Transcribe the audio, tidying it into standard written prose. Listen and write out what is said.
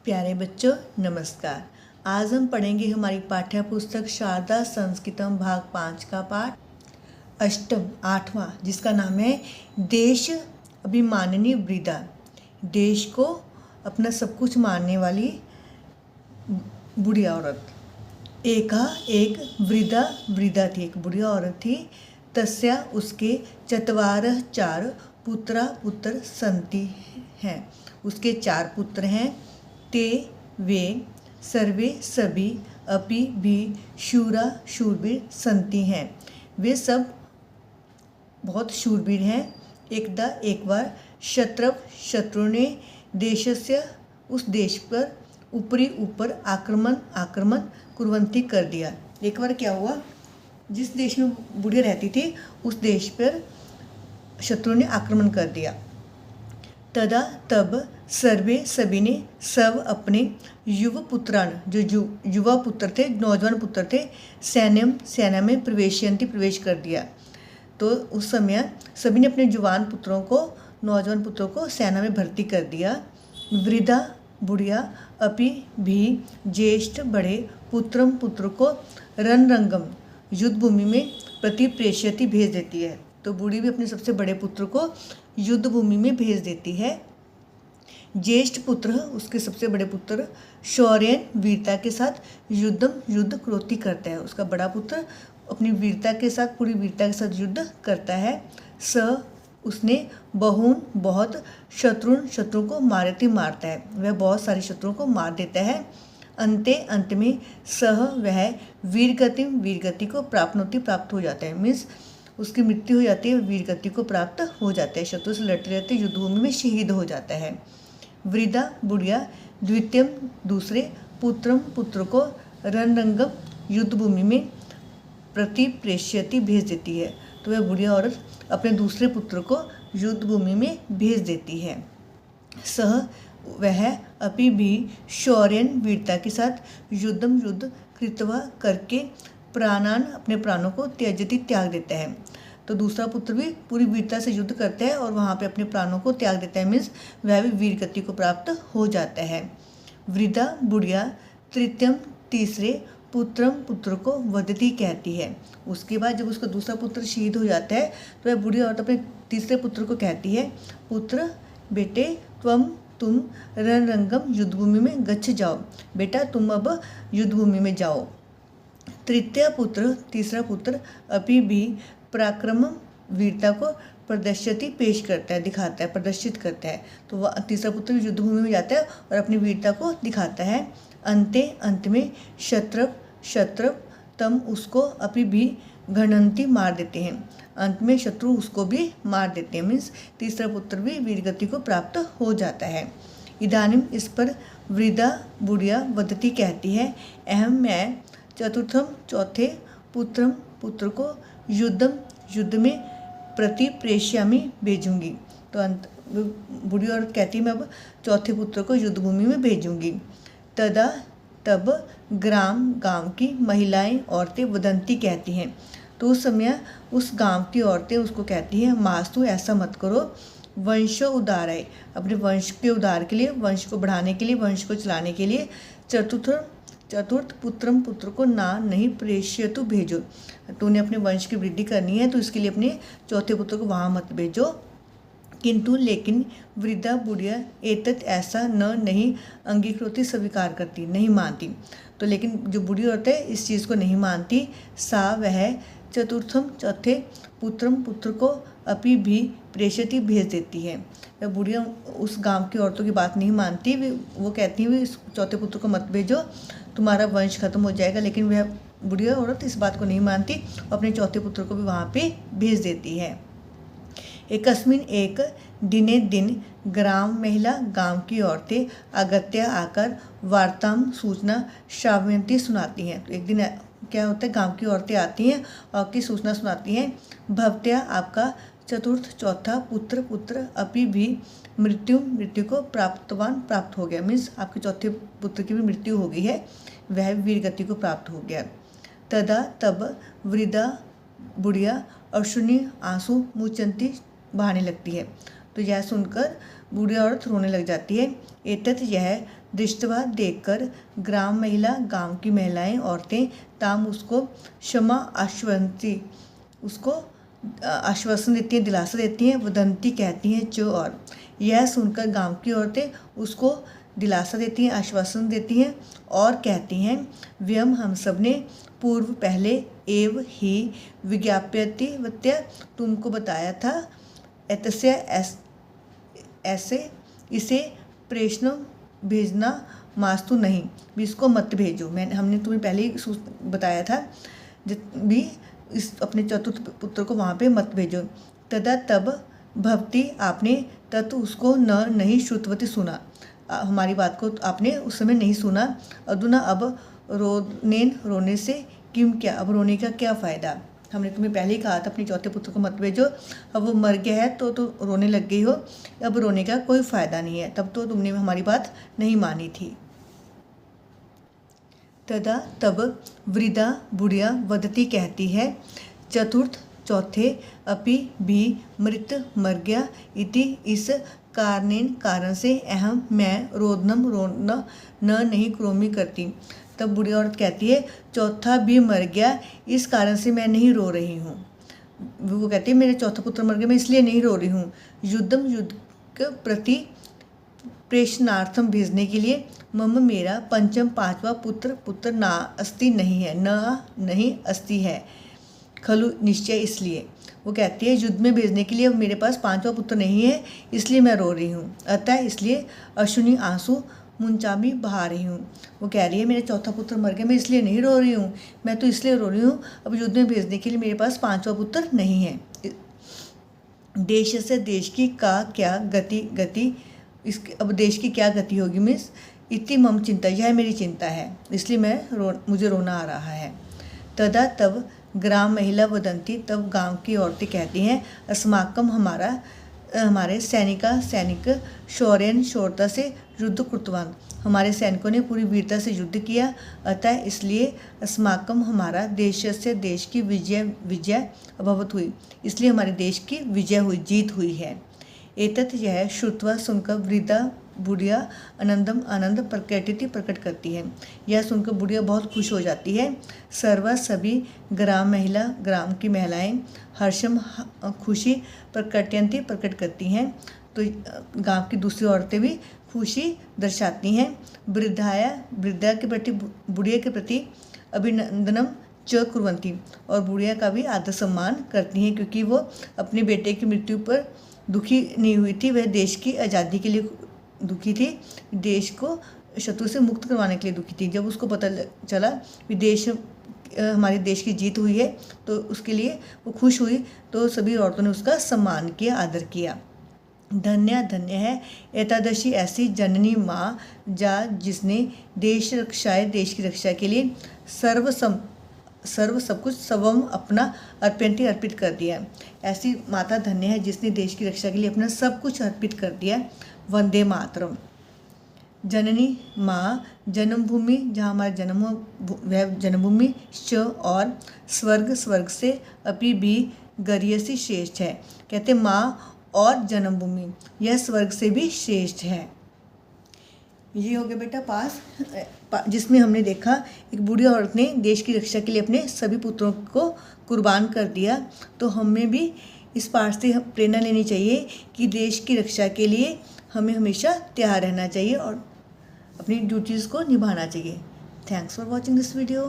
प्यारे बच्चों नमस्कार। आज हम पढ़ेंगे हमारी पाठ्य पुस्तक शारदा संस्कृतम भाग 5 का पाठ अष्टम 8वां, जिसका नाम है देश अभिमानिनी वृद्धा। देश को अपना सब कुछ मानने वाली बूढ़ी औरत। एक वृद्धा थी, एक बूढ़ी औरत थी। तस्या उसके चत्वारः चार पुत्र सन्ति हैं, उसके 4 पुत्र हैं। ते वे सर्वे सभी अपि भी शूरा शूरवीर सन्ति हैं, वे सब बहुत शूरवीर हैं। एक बार शत्रु ने देशस्य उस देश पर ऊपर आक्रमण कुर्वन्ति कर दिया। एक बार क्या हुआ, जिस देश में बूढ़ी रहती थी उस देश पर शत्रु ने आक्रमण कर दिया। तब सर्वे सभी ने सब अपने युवा पुत्रान, जो युवा पुत्र थे, नौजवान पुत्र थे, सेना में प्रवेश कर दिया। तो उस समय सभी ने अपने जवान पुत्रों को, नौजवान पुत्रों को सेना में भर्ती कर दिया। वृद्धा बुढ़िया अपि भी ज्येष्ठ बड़े पुत्र को रणरंगम युद्ध भूमि में प्रति प्रेषयति भेज देती है। तो बूढ़ी भी अपने सबसे बड़े पुत्र को युद्ध भूमि में भेज देती है। ज्येष्ठ पुत्र, उसके सबसे बड़े पुत्र, शौर्य वीरता के साथ युद्ध क्रोति करता है। उसका बड़ा पुत्र अपनी वीरता के साथ, पूरी वीरता के साथ युद्ध करता है। उसने बहुत शत्रु को मारता है, वह बहुत सारे शत्रुओं को मार देता है। अंत में वह वीरगति को प्राप्त हो जाता है। मीन्स उसकी मृत्यु हो जाती है, वीरगति को प्राप्त हो जाता है। शत्रु से लड़ते रहते युद्ध भूमि में शहीद हो जाता है। वृद्धा बुढ़िया द्वितीयम दूसरे पुत्र को रणरंगम युद्ध भूमि में प्रति प्रेषयति भेज देती है। तो वह बुढ़िया औरत अपने दूसरे पुत्र को युद्ध भूमि में भेज देती है। वह अपि भी शौर्य वीरता के साथ युद्ध कृत्वा करके अपने प्राणों को त्याग देता है। तो दूसरा पुत्र भी पूरी वीरता से युद्ध करता है और वहाँ पे अपने प्राणों को त्याग देता है। मीन्स वह भी वीरगति को प्राप्त हो जाता है। वृद्धा बुढ़िया तृतीयम तीसरे पुत्र को वदती कहती है। उसके बाद जब उसका दूसरा पुत्र शहीद हो जाता है तो वह बूढ़ी औरत अपने तीसरे पुत्र को कहती है, पुत्र बेटे तुम रणरंगम युद्ध भूमि में गच्छ जाओ, बेटा तुम अब युद्ध भूमि में जाओ। तीसरा पुत्र अभी भी पराक्रम वीरता को प्रदर्शित प्रदर्शित करता है। तो वह तीसरा पुत्र युद्ध भूमि में जाता है और अपनी वीरता को दिखाता है। अंत में शत्रु तम उसको अभी भी घनंती मार देते हैं। अंत में शत्रु उसको भी मार देते हैं। मीन्स तीसरा पुत्र भी वीरगति को प्राप्त हो जाता है। इदानीम इस पर वृद्धा बुढ़िया वदती कहती है, मैं चतुर्थम चौथे पुत्र को युद्ध में प्रति प्रेषयामी भेजूंगी। तो बूढ़ी औरत कहती है, मैं अब चौथे पुत्र को युद्ध भूमि में भेजूंगी। तब गांव की महिलाएं औरतें वदंती कहती हैं। तो उस समय उस गांव की औरतें उसको कहती हैं, मास्तु ऐसा मत करो, वंशो उदार है, अपने वंश के उदार के लिए, वंश को बढ़ाने के लिए, वंश को चलाने के लिए चतुर्थ पुत्र को नहीं प्रेषयतु भेजो। तूने अपने वंश की वृद्धि करनी है तो इसके लिए अपने चौथे पुत्र को वहाँ मत भेजो। लेकिन वृद्धा बुढ़िया एतत ऐसा नहीं अंगीकृति स्वीकार करती, नहीं मानती। तो लेकिन जो बूढ़ी औरत है इस चीज़ को नहीं मानती। वह चतुर्थम चौथे पुत्र को अभी भी प्रेषयति भेज देती है। वह बुढ़िया उस गांव की औरतों की बात नहीं मानती। वो कहती है इस चौथे पुत्र को मत भेजो, तुम्हारा वंश खत्म हो जाएगा। लेकिन वह बुढ़िया औरत इस बात को नहीं मानती, अपने चौथे पुत्र को भी वहाँ पे भेज देती है। एकस्मिन एक दिन ग्राम महिला गांव की औरतें अगत्या आकर वार्ताम सूचना श्रावयंती सुनाती हैं। तो एक दिन क्या होता है, गांव की औरतें आती हैं और की सूचना सुनाती हैं, भवत्या आपका चौथा पुत्र अभी भी मृत्यु को प्राप्त हो गया। मीन्स आपके चौथे पुत्र की भी मृत्यु हो गई है, वह वीरगति को प्राप्त हो गया। तब वृद्धा बुढ़िया अश्रुनी आंसू मुचंती बहाने लगती है। तो यह सुनकर बूढ़ी औरत रोने लग जाती है। एतत यह दृष्टवा देखकर ग्राम महिला, गांव की महिलाएं, औरतें ताम उसको क्षमा आश्वंती, उसको आश्वासन देती हैं, दिलासा देती हैं। वदंती कहती हैं जो, और यह सुनकर गांव की औरतें उसको दिलासा देती हैं, आश्वासन देती हैं और कहती हैं, व्यम हम सब ने पूर्व पहले एव ही विज्ञाप्यति तुमको बताया था, एतस्य ऐसे इसे प्रेषण भेजना मास्तु नहीं, भी इसको मत भेजो। हमने तुम्हें पहले ही बताया था भी इस अपने चतुर्थ पुत्र को वहाँ पे मत भेजो। तदा तब भवती आपने तत् उसको नहीं श्रुतवती सुना, हमारी बात को आपने उस समय नहीं सुना। अधुना अब रोने से किम, क्या अब रोने का क्या फ़ायदा, हमने तुम्हें पहले ही कहा था अपने चौथे पुत्र को मत भेजो, अब वो मर गया है तो रोने लग गई हो, अब रोने का कोई फ़ायदा नहीं है, तब तो तुमने हमारी बात नहीं मानी थी। तदा तब वृद्धा बुढ़िया वदती कहती है, चतुर्थ चौथे अपि भी मृत मर गया इति, इस कारण से अहम मैं रोदनम रोना न नहीं क्रोमी करती। तब बुढ़ी औरत कहती है, चौथा भी मर गया इस कारण से मैं नहीं रो रही हूँ। वो कहती है मेरे चौथा पुत्र मर गया, मैं इसलिए नहीं रो रही हूँ। युद्ध प्रति प्रेषणार्थम भेजने के लिए मम मेरा पंचम पांचवा पुत्र ना अस्ति नहीं है, नहीं अस्ति है खलु निश्चय, इसलिए वो कहती है युद्ध में भेजने के लिए अब मेरे पास पांचवा पुत्र नहीं है, इसलिए मैं रो रही हूँ। अतः इसलिए अश्विनी आंसू मुंचा भी बहा रही हूँ। वो कह रही है मेरा चौथा पुत्र मर गया, मैं इसलिए नहीं रो रही हूँ, मैं तो इसलिए रो रही हूँ अब युद्ध में भेजने के लिए मेरे पास पांचवा पुत्र नहीं है। देश से देश की का क्या गति इसके, अब देश की क्या गति होगी मिस, इतनी मम चिंता, यह मेरी चिंता है, इसलिए मुझे रोना आ रहा है। तदा तब ग्राम महिला वदंती, तब गांव की औरतें कहती हैं, अस्माकम हमारे सैनिक शौर्यन शौर्यता से युद्ध कृतवान, हमारे सैनिकों ने पूरी वीरता से युद्ध किया। अतः इसलिए अस्माकम हमारा देश से देश की विजय अभवत हुई, इसलिए हमारे देश की विजय हुई, जीत हुई है। एतत् यह श्रुत्वा सुनकर वृद्धा बुढ़िया आनंद प्रकट करती है। यह सुनकर बुढ़िया बहुत खुश हो जाती है। सभी ग्राम की महिलाएं हर्षम खुशी प्रकट करती हैं, तो गांव की दूसरी औरतें भी खुशी दर्शाती हैं। वृद्धा के प्रति, बुढ़िया के प्रति अभिनंदनम च कुर्वन्ति, और बुढ़िया का भी आदर सम्मान करती हैं, क्योंकि वो अपने बेटे की मृत्यु पर दुखी नहीं हुई थी, वह देश की आज़ादी के लिए दुखी थी, देश को शत्रु से मुक्त करवाने के लिए दुखी थी। जब उसको पता चला कि हमारे देश की जीत हुई है तो उसके लिए वो खुश हुई, तो सभी औरतों ने उसका सम्मान किया, आदर किया। धन्य है एकादशी ऐसी जननी माँ जा जिसने देश की रक्षा के लिए सर्व सब कुछ स्वम अपना अर्पित कर दिया। ऐसी माता धन्य है जिसने देश की रक्षा के लिए अपना सब कुछ अर्पित कर दिया। वंदे मातरम। जननी माँ जन्मभूमि, जहाँ हमारा जन्म हो वह जन्मभूमि, च और स्वर्ग से अपनी भी गरियसी श्रेष्ठ है। कहते माँ और जन्मभूमि, यह स्वर्ग से भी श्रेष्ठ है। ये हो गया बेटा पास, जिसमें हमने देखा एक बूढ़ी औरत ने देश की रक्षा के लिए अपने सभी पुत्रों को कुर्बान कर दिया। तो हमें भी इस पाठ से प्रेरणा लेनी चाहिए कि देश की रक्षा के लिए हमें हमेशा तैयार रहना चाहिए और अपनी ड्यूटीज़ को निभाना चाहिए। Thanks for watching this video.